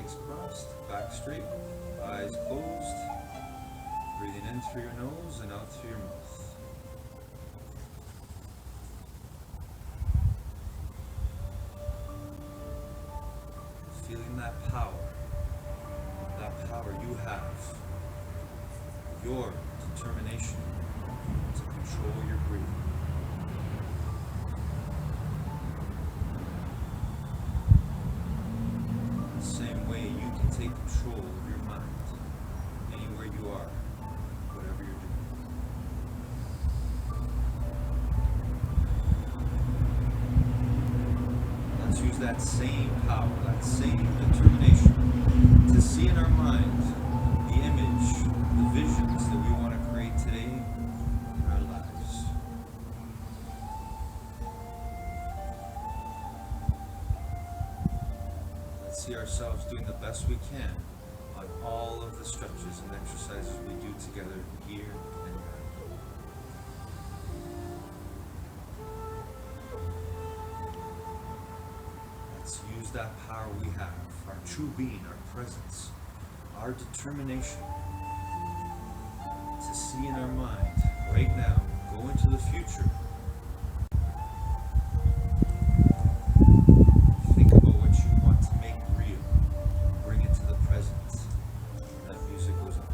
legs crossed, back straight, eyes closed. Breathing in through your nose and out through your mouth. Feeling that power you have, your determination to control your breathing. The same way you can take control of your mind anywhere you are, whatever you're doing. Let's use that same power, that same determination to see in our mind the image, the visions that we want to create today in our lives. Let's see ourselves doing the best we can on all of the stretches and exercises we do together here and now. Let's use that power we have, our true being, our presence, our determination to see in our mind right now, go into the future. Think about what you want to make real. Bring it to the present. And that music goes off.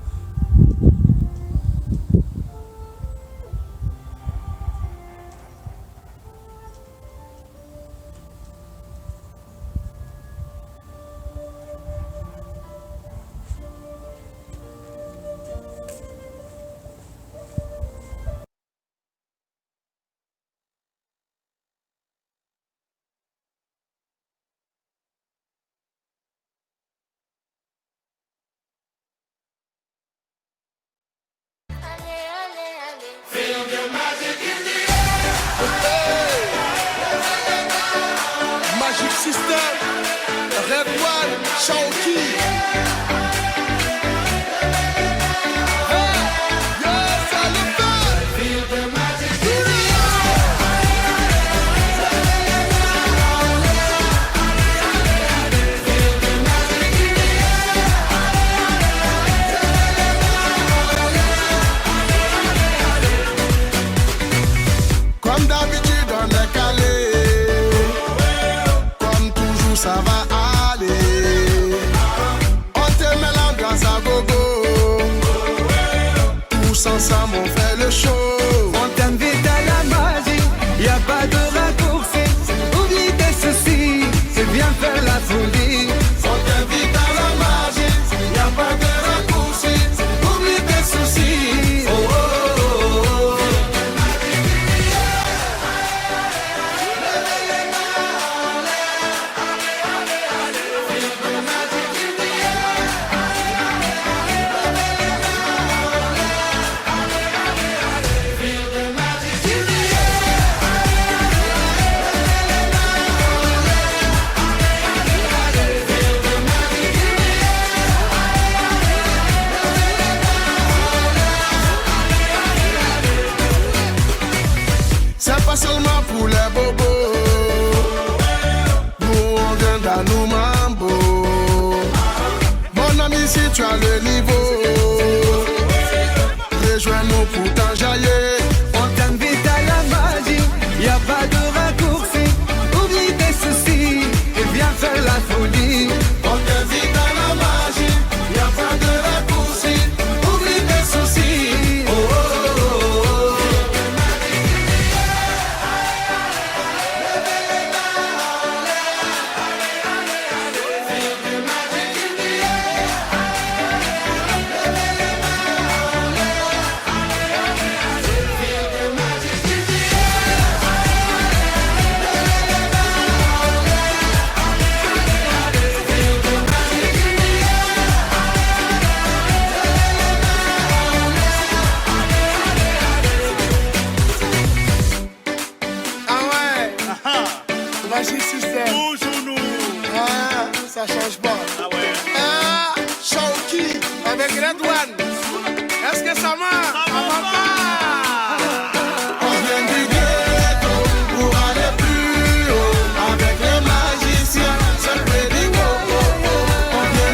Magic System, Red One, Shawty. Comme d'habitude on est calé, comme toujours ça va aller. On te met l'ambiance à gogo, tous ensemble on fait le show. On t'invite à la magie, y a pas de raccourci. Oublie tes soucis, c'est bien faire la folie. On t'invite à la magie, y a pas de raccourci. Oublie tes soucis. Oh, oh, oh, oh. C'est pas seulement pour les bobos, nous on vient dans nos mambo. Mon ami, si tu as le niveau, rejoins-nous pour t'enjailler. On t'invite à la magie, y a pas de raccourci. Oublie tes soucis, et viens faire la folie. On t'invite à la magie, y a pas de raccourci. Oublie tes soucis. Oh, oh, oh, oh. Magic System. Toujours nous. Ah, ça change pas. Ah ouais. Ah, Shawty avec Red One. Est-ce que ça marche? Ça va pas. On vient du ghetto pour aller plus haut. Avec les magiciens, c'est le ready go. On vient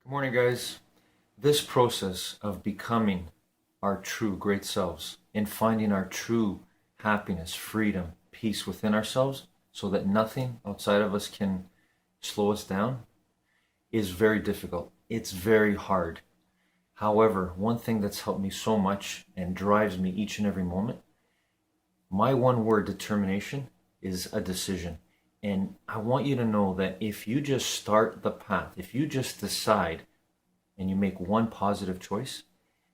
Good morning, guys. This process of becoming our true great selves and finding our true happiness, freedom, peace within ourselves so that nothing outside of us can slow us down is very difficult. It's very hard. However, one thing that's helped me so much and drives me each and every moment, my one word determination is a decision. And I want you to know that if you just start the path, if you just decide and you make one positive choice,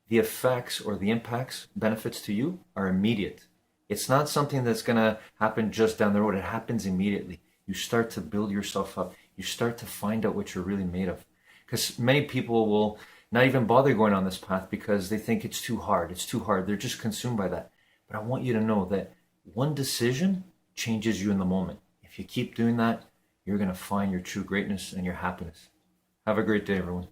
the effects or the impacts, benefits to you are immediate. It's not something that's going to happen just down the road. It happens immediately. You start to build yourself up. You start to find out what you're really made of. Because many people will not even bother going on this path because they think it's too hard. It's too hard. They're just consumed by that. But I want you to know that one decision changes you in the moment. If you keep doing that, you're going to find your true greatness and your happiness. Have a great day, everyone.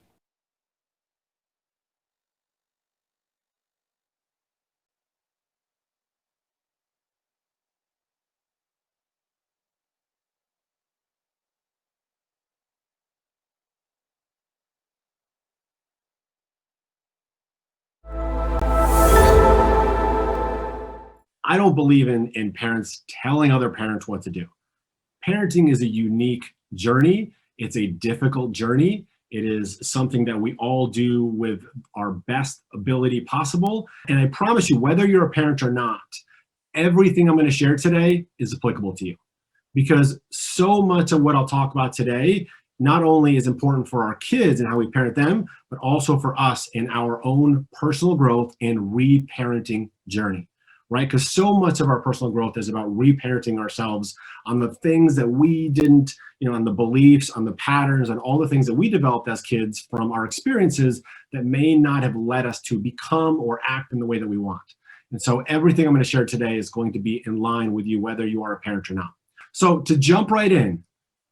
I don't believe in parents telling other parents what to do. Parenting is a unique journey. It's a difficult journey. It is something that we all do with our best ability possible. And I promise you, whether you're a parent or not, everything I'm going to share today is applicable to you. Because so much of what I'll talk about today not only is important for our kids and how we parent them, but also for us in our own personal growth and reparenting journey. Right? Because so much of our personal growth is about reparenting ourselves on the things that we didn't, on the beliefs, on the patterns, on all the things that we developed as kids from our experiences that may not have led us to become or act in the way that we want. And so everything I'm going to share today is going to be in line with you, whether you are a parent or not. So to jump right in,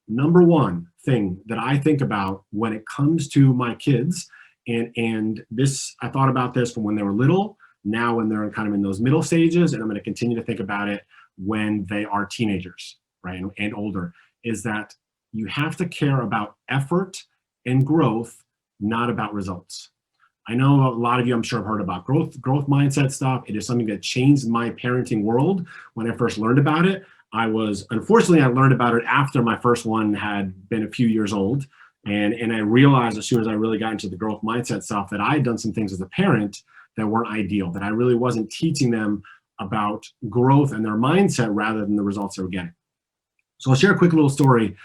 number one thing that I think about when it comes to my kids, and this, I thought about this from when they were little, now when they're kind of in those middle stages, and I'm going to continue to think about it when they are teenagers, right, and older, is that you have to care about effort and growth, not about results. I know a lot of you, I'm sure, have heard about growth mindset stuff. It is something that changed my parenting world when I first learned about it. Unfortunately, I learned about it after my first one had been a few years old. And I realized as soon as I really got into the growth mindset stuff that I had done some things as a parent that weren't ideal, that I really wasn't teaching them about growth and their mindset rather than the results they were getting. So I'll share a quick little story.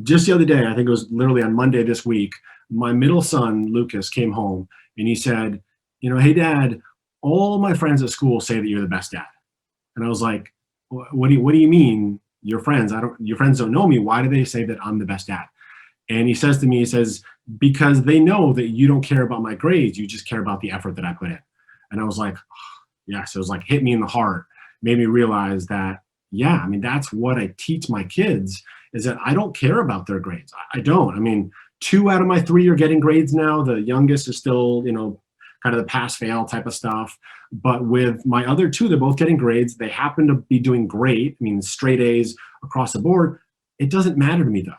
Just the other day, I think it was literally on Monday this week, my middle son, Lucas, came home and he said, hey, Dad, all my friends at school say that you're the best dad. And I was like, what do you mean your friends? Your friends don't know me. Why do they say that I'm the best dad? And he says to me, because they know that you don't care about my grades. You just care about the effort that I put in. And I was like, yes, it was like hit me in the heart, made me realize that, that's what I teach my kids is that I don't care about their grades. I don't. 2 out of my 3 are getting grades now. The youngest is still, kind of the pass fail type of stuff. But with my other 2, they're both getting grades. They happen to be doing great. Straight A's across the board. It doesn't matter to me though.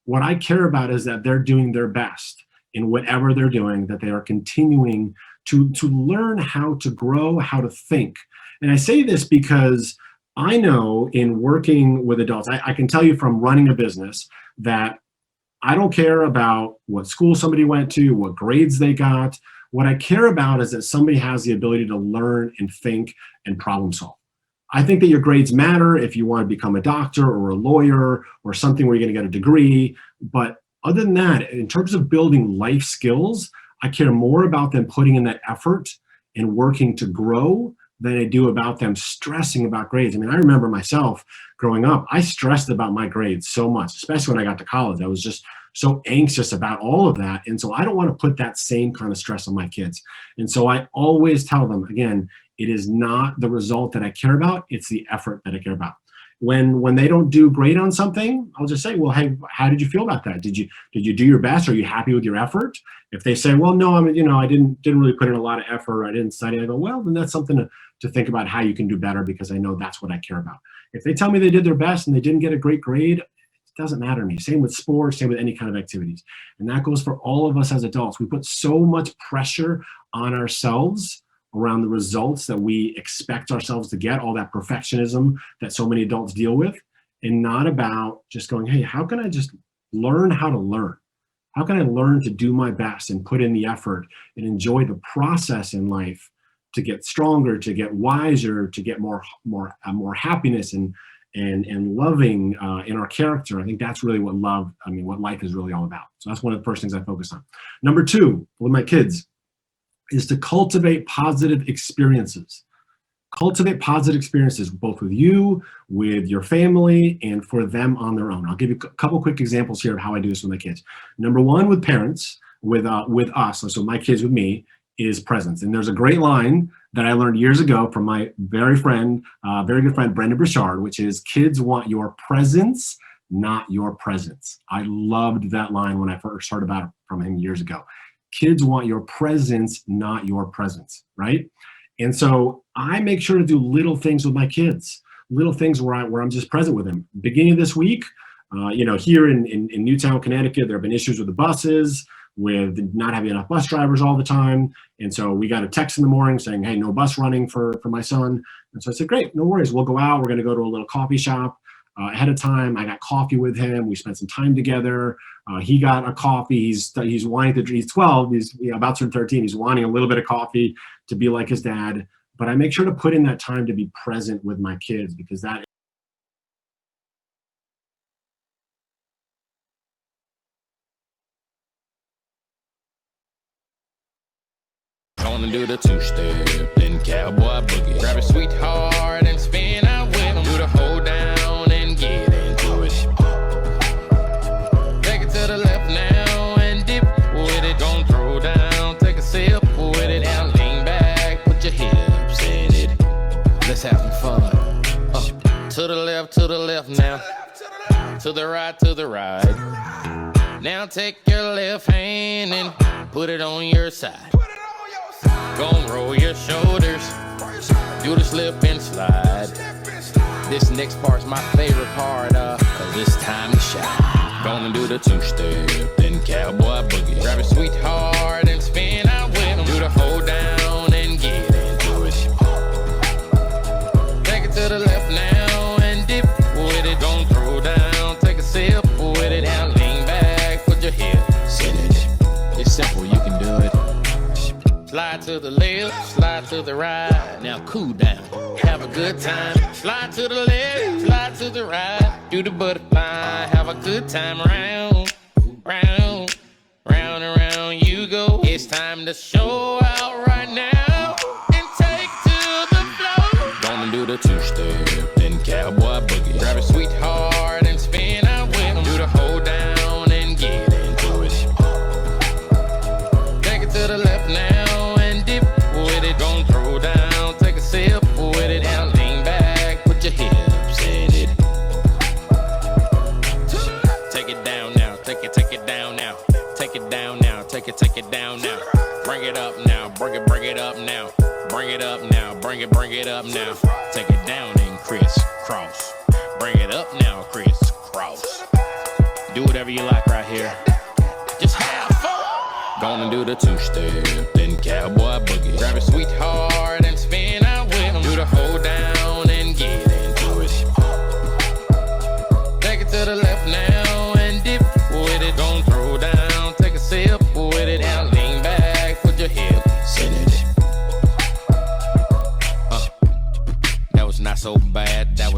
What I care about is that they're doing their best in whatever they're doing, that they are continuing to learn how to grow, how to think. And I say this because I know in working with adults, I can tell you from running a business that I don't care about what school somebody went to, what grades they got. What I care about is that somebody has the ability to learn and think and problem solve. I think that your grades matter if you want to become a doctor or a lawyer or something where you're going to get a degree. But other than that, in terms of building life skills, I care more about them putting in that effort and working to grow than I do about them stressing about grades. I remember myself growing up, I stressed about my grades so much, especially when I got to college. I was just so anxious about all of that. And so I don't want to put that same kind of stress on my kids. And so I always tell them, again, it is not the result that I care about, it's the effort that I care about. When they don't do great on something, I'll just say, well, hey, how did you feel about that? Did you do your best? Are you happy with your effort? If they say, well, no, I didn't really put in a lot of effort, I didn't study, I go, well, then that's something to think about how you can do better, because I know that's what I care about. If they tell me they did their best and they didn't get a great grade, doesn't matter to me. Same with sports, same with any kind of activities. And that goes for all of us as adults. We put so much pressure on ourselves around the results that we expect ourselves to get, all that perfectionism that so many adults deal with, and not about just going, hey, how can I just learn how to learn? How can I learn to do my best and put in the effort and enjoy the process in life to get stronger, to get wiser, to get more happiness and loving in our character? I think that's really what life is really all about. So that's one of the first things I focus on. Number 2, with my kids, is to cultivate positive experiences. Cultivate positive experiences, both with you, with your family, and for them on their own. I'll give you a couple quick examples here of how I do this with my kids. Number 1, with parents, with us, so my kids with me, is presence. And there's a great line that I learned years ago from my very good friend, Brendan Burchard, which is, kids want your presence, not your presence. I loved that line when I first heard about it from him years ago. Kids want your presence, not your presence, right? And so I make sure to do little things with my kids, little things where I'm just present with them. Beginning of this week, here in Newtown, Connecticut, there have been issues with the buses, with not having enough bus drivers all the time. And so we got a text in the morning saying, hey, no bus running for my son. And so I said, great, no worries. We'll go out. We're going to go to a little coffee shop. Ahead of time, I got coffee with him. We spent some time together. He got a coffee. He's wanting to. He's 12. He's about to turn 13. He's wanting a little bit of coffee to be like his dad. But I make sure to put in that time to be present with my kids, because that. Gonna do the 2-step, then cowboy boogie. Grab a sweetheart and spin out with him. Do the hold down and get into it. Take it to the left now and dip with it. Don't throw down, take a sip with it. Now lean back, put your hips in it. Let's have some fun. To the left now. To the right. Now take your left hand and put it on your side. Gon' roll your shoulders, do the slip and slide. This next part's my favorite part, cause it's time to shine. Gonna do the 2-step, then cowboy boogie. Grab a sweetheart and spin out with him. Do the hold down and get into it. Take it to the left now and dip with it. Don't throw down, take a sip with it. Now lean back, put your hips in it. It's simple, you can do it. Slide to the left, slide to the right. Now cool down, have a good time. Slide to the left, slide to the right. Do the butterfly, have a good time. Round, round, round and round you go. It's time to show out right now and take to the floor. Gonna do the 2-step, then cowboy boogie. Grab a sweetheart and spin out with him. Do the hold down and get into it. Take it to the left now. Don't throw down, take a sip with it. Now lean back, put your hips in it. Take it down now, take it down now. Take it down now, take it down now. Bring it up now, bring it up now. Bring it up now, bring it up now. Take it down and crisscross. Bring it up now, crisscross. Do whatever you like right here. Just have fun. Gonna do the 2-step, then cowboy boogie. Grab a sweetheart and spin out with him. Do the hold down and get into it. Take it to the left now and dip with it. Don't throw down, take a sip with it. Now lean back, put your hips in it. That was not so bad. That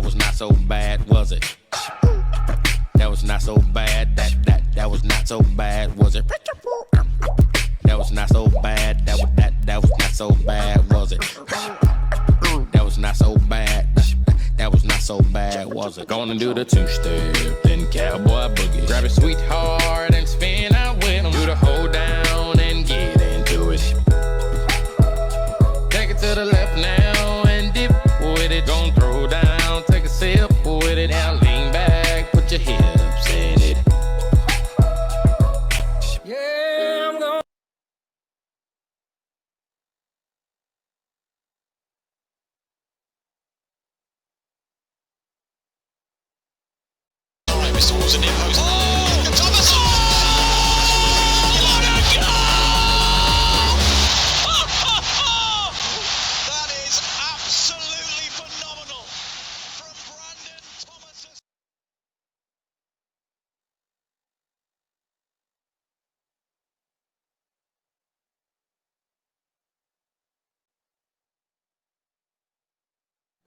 was not so bad, was it? That was not so bad. That was not so bad, was it? That was not so bad. That was not so bad, was it? That was not so bad. That was not so bad, was it? Gonna do the 2-step, then cowboy boogie. Grab a sweetheart and spin out with him. Do the hold down and get into it. Take it to the left now and dip with it. Don't throw down, take a sip with it. Now lean back, put your hips in it. Yeah, I'm gonna. Lewis towards the near post. Oh! Thomas! Oh! What a goal! That is absolutely phenomenal from Brandon Thomas.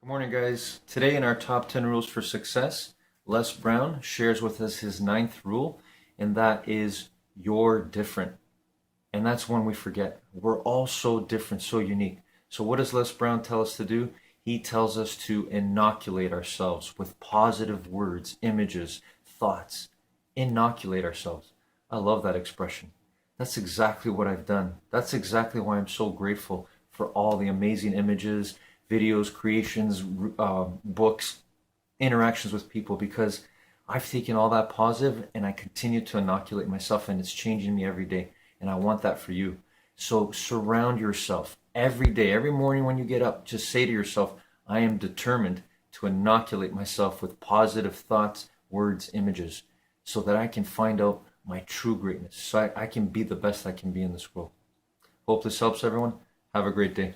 Good morning, guys. Today in our top 10 rules for success, Les Brown shares with us his 9th rule, and that is you're different. And that's one we forget. We're all so different, so unique. So what does Les Brown tell us to do? He tells us to inoculate ourselves with positive words, images, thoughts. Inoculate ourselves. I love that expression. That's exactly what I've done. That's exactly why I'm so grateful for all the amazing images, videos, creations, books, interactions with people, because I've taken all that positive and I continue to inoculate myself, and it's changing me every day. And I want that for you. So surround yourself every day, every morning when you get up, just say to yourself, I am determined to inoculate myself with positive thoughts, words, images, so that I can find out my true greatness, so I can be the best I can be in this world. Hope this helps everyone. Have a great day.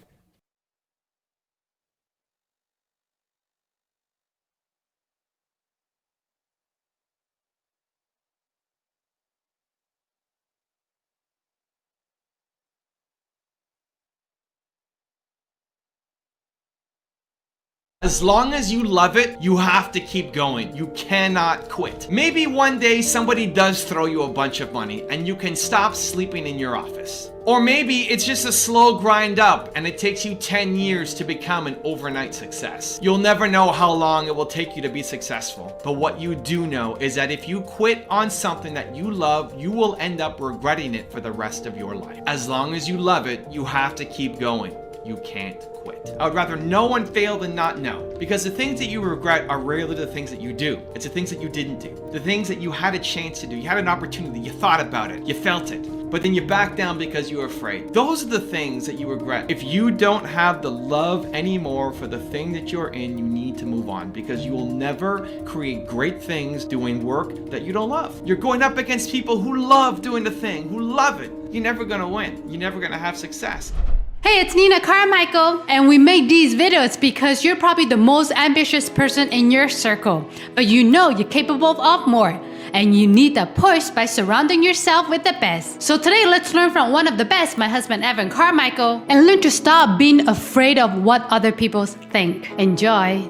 As long as you love it, you have to keep going. You cannot quit. Maybe one day somebody does throw you a bunch of money and you can stop sleeping in your office. Or maybe it's just a slow grind up and it takes you 10 years to become an overnight success. You'll never know how long it will take you to be successful. But what you do know is that if you quit on something that you love, you will end up regretting it for the rest of your life. As long as you love it, you have to keep going. You can't quit. I would rather no one fail than not know, because the things that you regret are rarely the things that you do. It's the things that you didn't do. The things that you had a chance to do. You had an opportunity. You thought about it. You felt it. But then you backed down because you were afraid. Those are the things that you regret. If you don't have the love anymore for the thing that you're in, you need to move on, because you will never create great things doing work that you don't love. You're going up against people who love doing the thing, who love it. You're never gonna win. You're never gonna have success. Hey, it's Nina Carmichael, and we make these videos because you're probably the most ambitious person in your circle, but you know you're capable of more, and you need the push by surrounding yourself with the best. So today, let's learn from one of the best, my husband Evan Carmichael, and learn to stop being afraid of what other people think. Enjoy.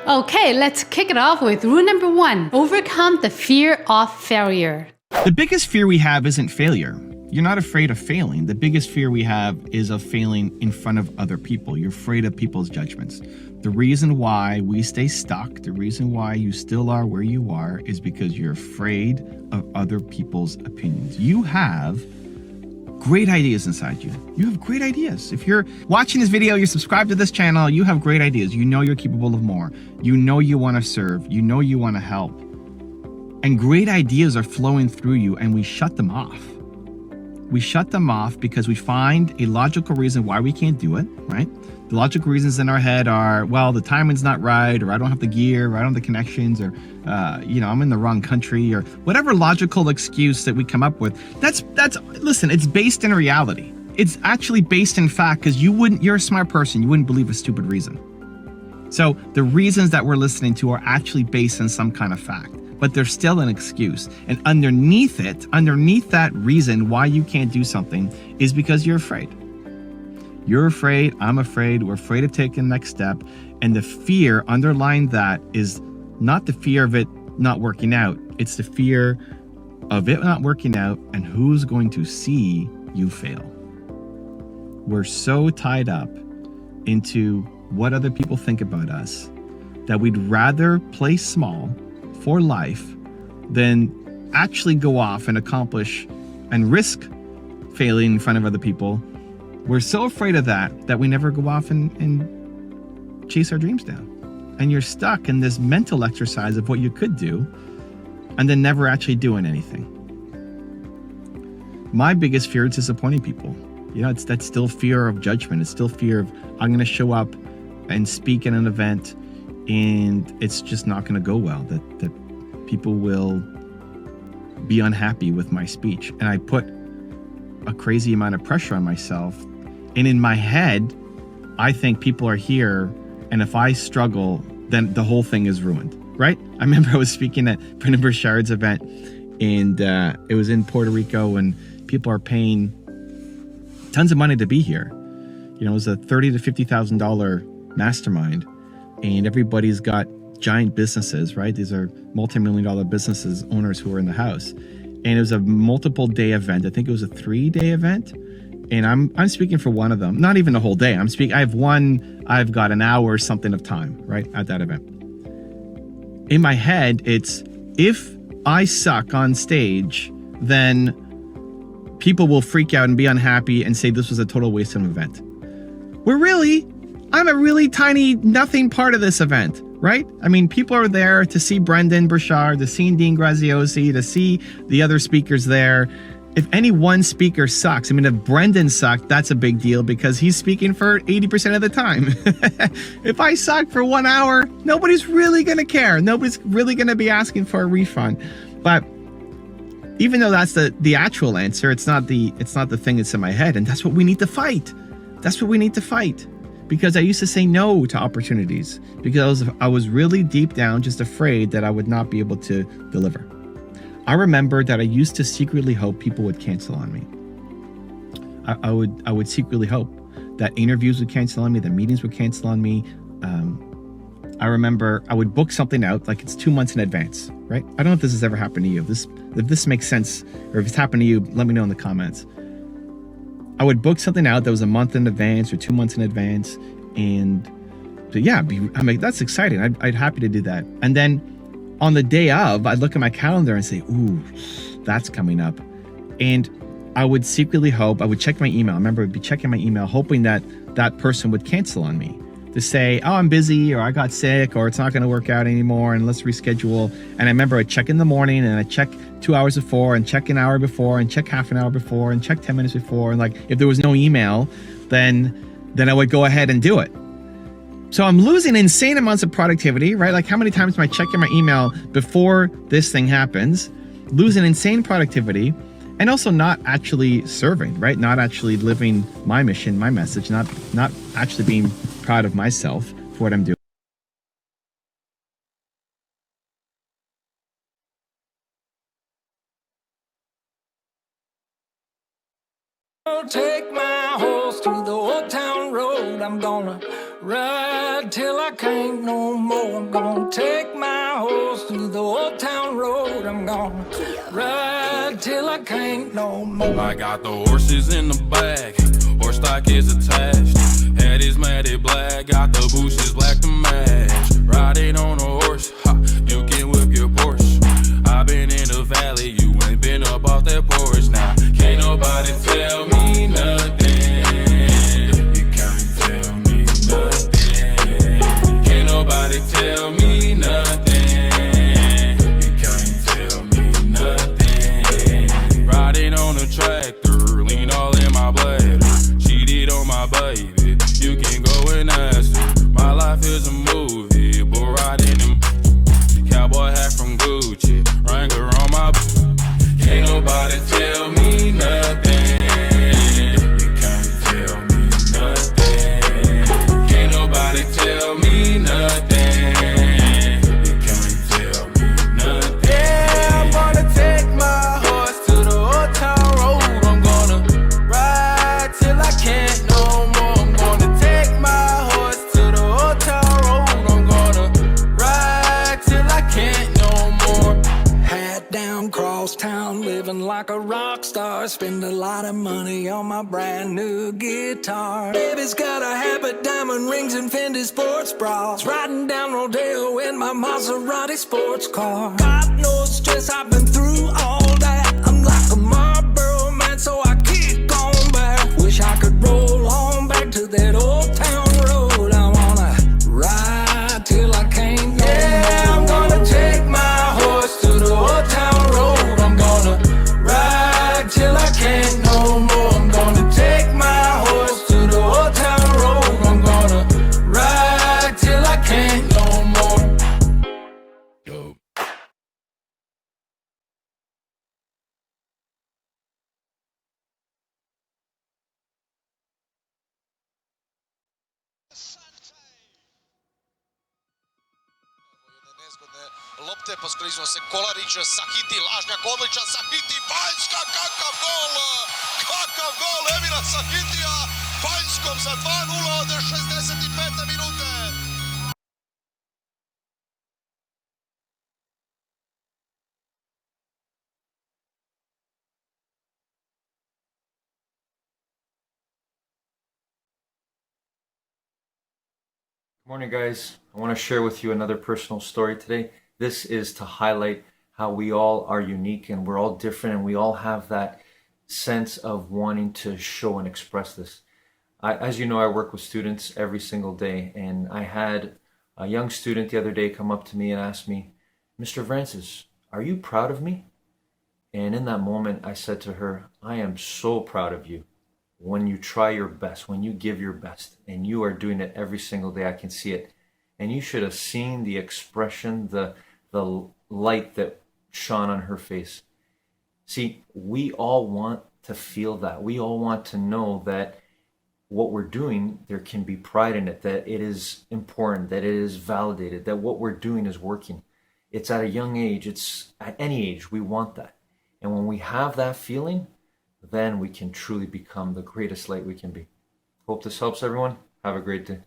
Okay, let's kick it off with rule number 1. Overcome the fear of failure. The biggest fear we have isn't failure. You're not afraid of failing. The biggest fear we have is of failing in front of other people. You're afraid of people's judgments. The reason why we stay stuck, the reason why you still are where you are, is because you're afraid of other people's opinions. You have great ideas inside you. You have great ideas. If you're watching this video, you're subscribed to this channel, you have great ideas. You know you're capable of more. You know you want to serve. You know you want to help. And great ideas are flowing through you, and we shut them off. We shut them off because we find a logical reason why we can't do it, right? The logical reasons in our head are, well, the timing's not right, or I don't have the gear, or I don't have the connections, or, I'm in the wrong country, or whatever logical excuse that we come up with. Listen, it's based in reality. It's actually based in fact, because you're a smart person, you wouldn't believe a stupid reason. So the reasons that we're listening to are actually based in some kind of fact, but they're still an excuse. And underneath that reason why you can't do something is because you're afraid. You're afraid, I'm afraid, we're afraid of taking the next step. And the fear underlying that is not the fear of it not working out. It's the fear of it not working out and who's going to see you fail. We're so tied up into what other people think about us that we'd rather play small for life than actually go off and accomplish and risk failing in front of other people. We're so afraid of that we never go off and chase our dreams down. And you're stuck in this mental exercise of what you could do and then never actually doing anything. My biggest fear is disappointing people. That's still fear of judgment. It's still fear of, I'm going to show up and speak at an event and it's just not going to go well. That people will be unhappy with my speech, and I put a crazy amount of pressure on myself. And in my head, I think people are here, and if I struggle, then the whole thing is ruined, right? I remember I was speaking at Brendan Burchard's event, and it was in Puerto Rico, and people are paying tons of money to be here. You know, it was a $30,000 to $50,000 mastermind, and everybody's got giant businesses, right? These are multi-million-dollar businesses, owners who are in the house. And it was a multiple day event. I think it was a 3-day event. And I'm speaking for one of them. Not even a whole day. I've got an hour or something of time, right, at that event. In my head, it's, if I suck on stage, then people will freak out and be unhappy and say this was a total waste of an event. Where really, I'm a really tiny nothing part of this event, right? I mean, people are there to see Brendan Burchard, to see Dean Graziosi, to see the other speakers there. If any one speaker sucks, I mean, if Brendan sucked, that's a big deal because he's speaking for 80% of the time. If I suck for 1 hour, nobody's really going to care. Nobody's really going to be asking for a refund. But even though that's the actual answer, it's not the thing that's in my head. And that's what we need to fight. That's what we need to fight. Because I used to say no to opportunities because I was really deep down just afraid that I would not be able to deliver. I remember that I used to secretly hope people would cancel on me. I would secretly hope that interviews would cancel on me, that meetings would cancel on me. I remember I would book something out like it's 2 months in advance, right? I don't know if this has ever happened to you. If this makes sense, or if it's happened to you, let me know in the comments. I would book something out that was a month in advance or 2 months in advance, and I'm like, that's exciting. I'd happy to do that. And then on the day of, I'd look at my calendar and say, ooh, that's coming up. And I would secretly hope, I would check my email. I remember I'd be checking my email, hoping that that person would cancel on me to say, oh, I'm busy, or I got sick, or it's not going to work out anymore, and let's reschedule. And I remember I'd check in the morning, and I'd check 2 hours before, and check an hour before, and check half an hour before, and check 10 minutes before. And like, if there was no email, then I would go ahead and do it. So I'm losing insane amounts of productivity, right? Like, how many times am I checking my email before this thing happens? Losing insane productivity, and also not actually serving, right? Not actually living my mission, my message, not actually being proud of myself for what I'm doing. Take my horse to the old town road. I'm gonna ride till I can't no more. I'm gonna take my horse to the old town road. I'm gonna ride till I can't no more. I got the horses in the back, horse stock is attached. Head is matted black, got the bushes black to match. Riding on a horse, ha, you can whip your Porsche. I've been in the valley, you ain't been up off that porch. Now, can't nobody tell me nothing. You can't tell me nothing. Can't nobody tell me nothing. You can't tell me nothing. Riding on a tractor, lean all in my bladder. Cheated on my baby, you can go and ask her. My life is a movie, but riding them. Cowboy hat from Gucci, Wrangler on my. Can't nobody tell me nothing. You can't tell me nothing. Can't nobody tell me nothing. You can't tell me nothing. Yeah, I'm gonna take my horse to the old town road. I'm gonna ride till I can't no more. I'm gonna take my horse to the old town road. I'm gonna ride till I can't no more. Hat down, cross town, living like a rock star. Spend a lot of money on my brand new guitar. Baby's got a habit, diamond rings and Fendi sports bras. Riding down Rodeo in my Maserati sports car. Got no stress, I've been through all that. I'm like a Marlboro man, so I keep going back. Wish I could roll on back to that old town road. I wanna ride till I can't no more. I'm gonna take my horse to the old town road. I'm gonna ride till I can't no more. I'm gonna take my horse to the old town road. I'm gonna ride till I can't no more. Lopte poskliznuo se Kolarić, Sahiti, Lažnjak, odličan Sahiti, Banjska, kakav gol! Kakav gol Emira Sahitija, Banjskom za 2:0 od 65. minute! Morning, guys. I want to share with you another personal story today. This is to highlight how we all are unique and we're all different and we all have that sense of wanting to show and express this. As you know, I work with students every single day, and I had a young student the other day come up to me and ask me, Mr. Francis, are you proud of me? And in that moment, I said to her, I am so proud of you. When you try your best, when you give your best, and you are doing it every single day, I can see it. And you should have seen the expression, the light that shone on her face. See, we all want to feel that. We all want to know that what we're doing, there can be pride in it, that it is important, that it is validated, that what we're doing is working. It's at a young age, it's at any age, we want that. And when we have that feeling, then we can truly become the greatest light we can be. Hope this helps everyone. Have a great day.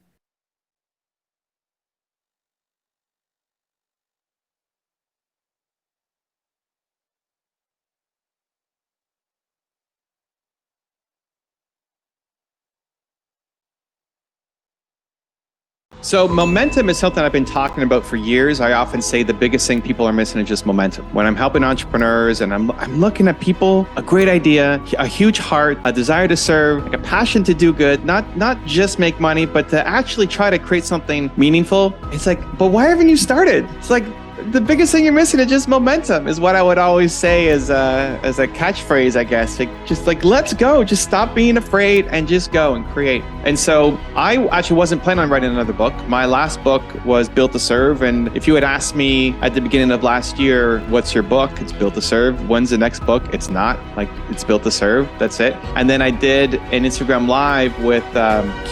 So momentum is something I've been talking about for years. I often say the biggest thing people are missing is just momentum. When I'm helping entrepreneurs and I'm looking at people, a great idea, a huge heart, a desire to serve, like a passion to do good, not just make money, but to actually try to create something meaningful. It's like, but why haven't you started? It's like, the biggest thing you're missing is just momentum, is what I would always say as a catchphrase, I guess. Just like, let's go, just stop being afraid and just go and create. And so I actually wasn't planning on writing another book. My last book was Built to Serve. And if you had asked me at the beginning of last year, what's your book? It's Built to Serve. When's the next book? It's not. Like, it's Built to Serve. That's it. And then I did an Instagram Live with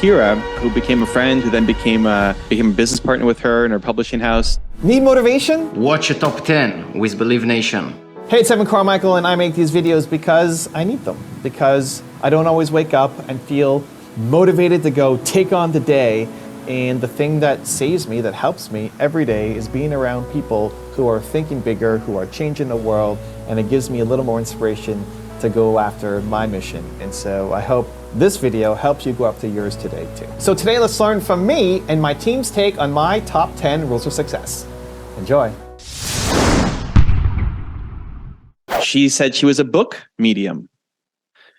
Kira, who became a friend, who then became a business partner with her in her publishing house. Need motivation? Watch a top 10 with Believe Nation. Hey, it's Evan Carmichael, and I make these videos because I need them. Because I don't always wake up and feel motivated to go take on the day. And the thing that saves me, that helps me every day, is being around people who are thinking bigger, who are changing the world, and it gives me a little more inspiration to go after my mission. And so I hope this video helps you go after yours today too. So today let's learn from me and my team's take on my top 10 rules of success. Enjoy. She said she was a book medium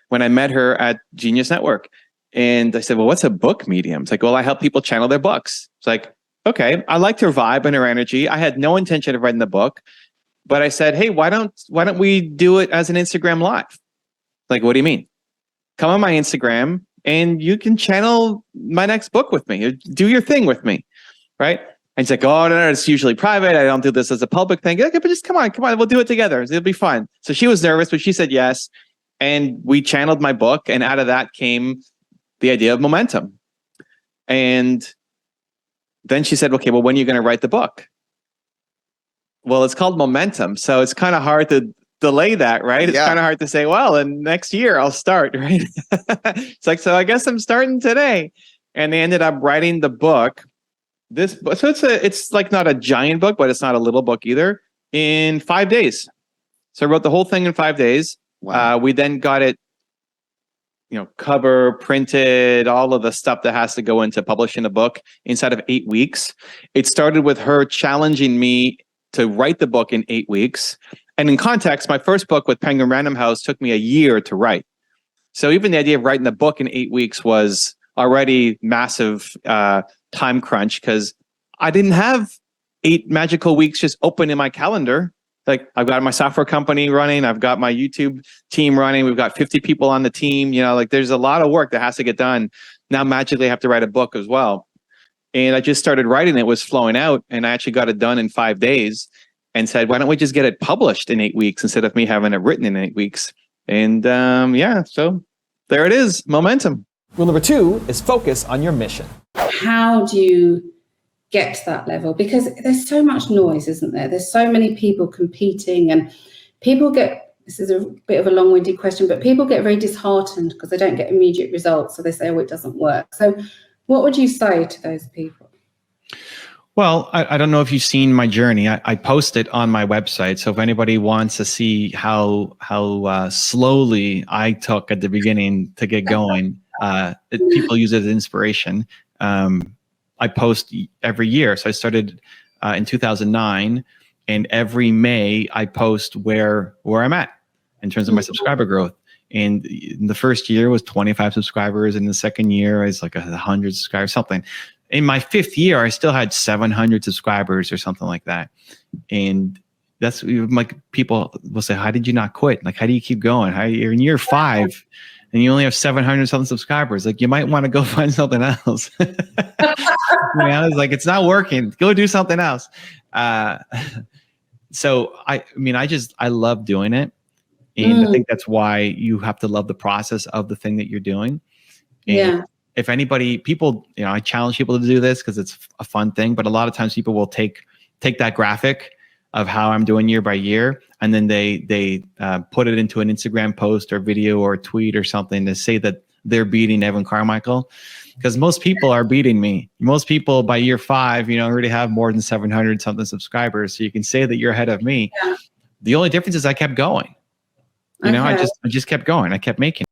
when I met her at Genius Network. And I said, well, what's a book medium? It's like, well, I help people channel their books. It's like, okay, I liked her vibe and her energy. I had no intention of writing the book, but I said, hey, why don't we do it as an Instagram Live? Like, what do you mean? Come on my Instagram and you can channel my next book with me. Do your thing with me, right? And she's like, oh, no, it's usually private. I don't do this as a public thing. Okay, but just come on, we'll do it together. It'll be fun. So she was nervous, but she said yes. And we channeled my book, and out of that came the idea of momentum. And then she said, okay, well, when are you going to write the book? Well, it's called Momentum. So it's kind of hard to delay that, right? It's kind of hard to say, well, and next year I'll start, right? It's like, so I guess I'm starting today. And they ended up writing the book. So it's like not a giant book, but it's not a little book either, in 5 days. So I wrote the whole thing in 5 days. Wow. We then got it, cover, printed, all of the stuff that has to go into publishing a book inside of 8 weeks. It started with her challenging me to write the book in 8 weeks. And in context, my first book with Penguin Random House took me a year to write. So even the idea of writing the book in 8 weeks was already massive time crunch, because I didn't have 8 magical weeks just open in my calendar. Like, I've got my software company running, I've got my YouTube team running, we've got 50 people on the team, there's a lot of work that has to get done. Now magically I have to write a book as well. And I just started writing, it was flowing out, and I actually got it done in 5 days and said, why don't we just get it published in 8 weeks instead of me having it written in 8 weeks? And so there it is, momentum. Rule number 2 is focus on your mission. How do you get to that level? Because there's so much noise, isn't there? There's so many people competing, and people get, this is a bit of a long-winded question, but people get very disheartened because they don't get immediate results. So they say, oh, it doesn't work. So what would you say to those people? Well, I don't know if you've seen my journey. I post it on my website. So if anybody wants to see how slowly I took at the beginning to get going, people use it as inspiration. I post every year. So I started in 2009, and every May I post where I'm at in terms of my subscriber growth. And in the first year was 25 subscribers, and the second year is like 100 subscribers, something. In my 5th year, I still had 700 subscribers or something like that. And that's like, people will say, how did you not quit? Like, how do you keep going? You're in year 5 and you only have 700 something subscribers. Like, you might want to go find something else. It's like, it's not working. Go do something else. So I love doing it. And I think that's why you have to love the process of the thing that you're doing. And if anybody, people, I challenge people to do this because it's a fun thing, but a lot of times people will take that graphic of how I'm doing year by year, and then they put it into an Instagram post or video or tweet or something to say that they're beating Evan Carmichael, because most people are beating me. Most people by year 5, already have more than 700 something subscribers. So you can say that you're ahead of me. Yeah. The only difference is I kept going. I just kept going. I kept making it.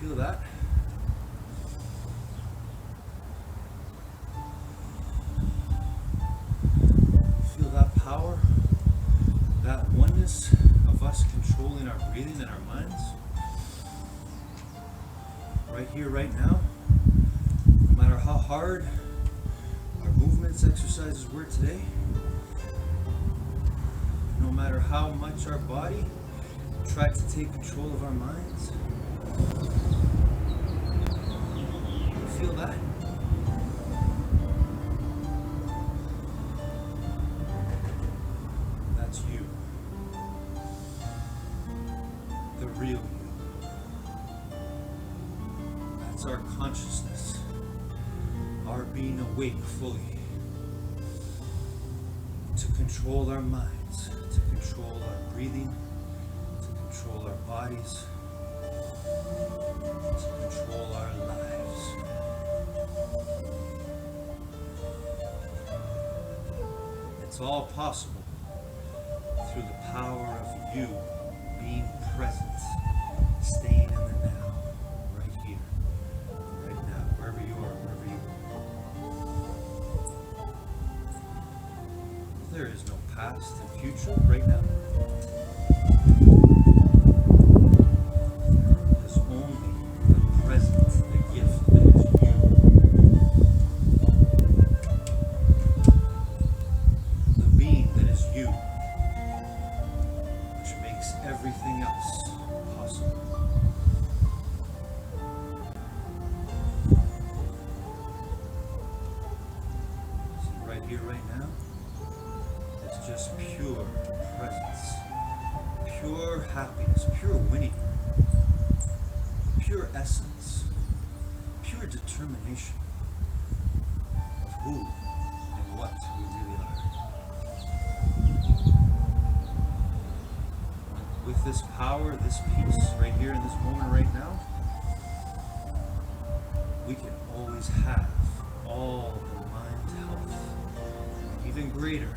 Feel that? Feel that power? That oneness of us controlling our breathing and our minds? Right here, right now? No matter how hard our movements, exercises were today, no matter how much our body tried to take control of our minds, feel that? That's you. The real you. That's our consciousness. Our being awake fully. To control our minds, to control our breathing, to control our bodies, to control our lives. It's all possible through the power of you being present, staying in the now, right here, right now, wherever you are, wherever you are. There is no past and future right now. There's only the present, the gift that is you. The being that is you, which makes everything else possible. See, right here, right now, it's just pure presence, pure happiness, pure winning, pure essence, pure determination of who and what we really are. With this power, this peace, right here in this moment, right now, we can always have all the mind health, even greater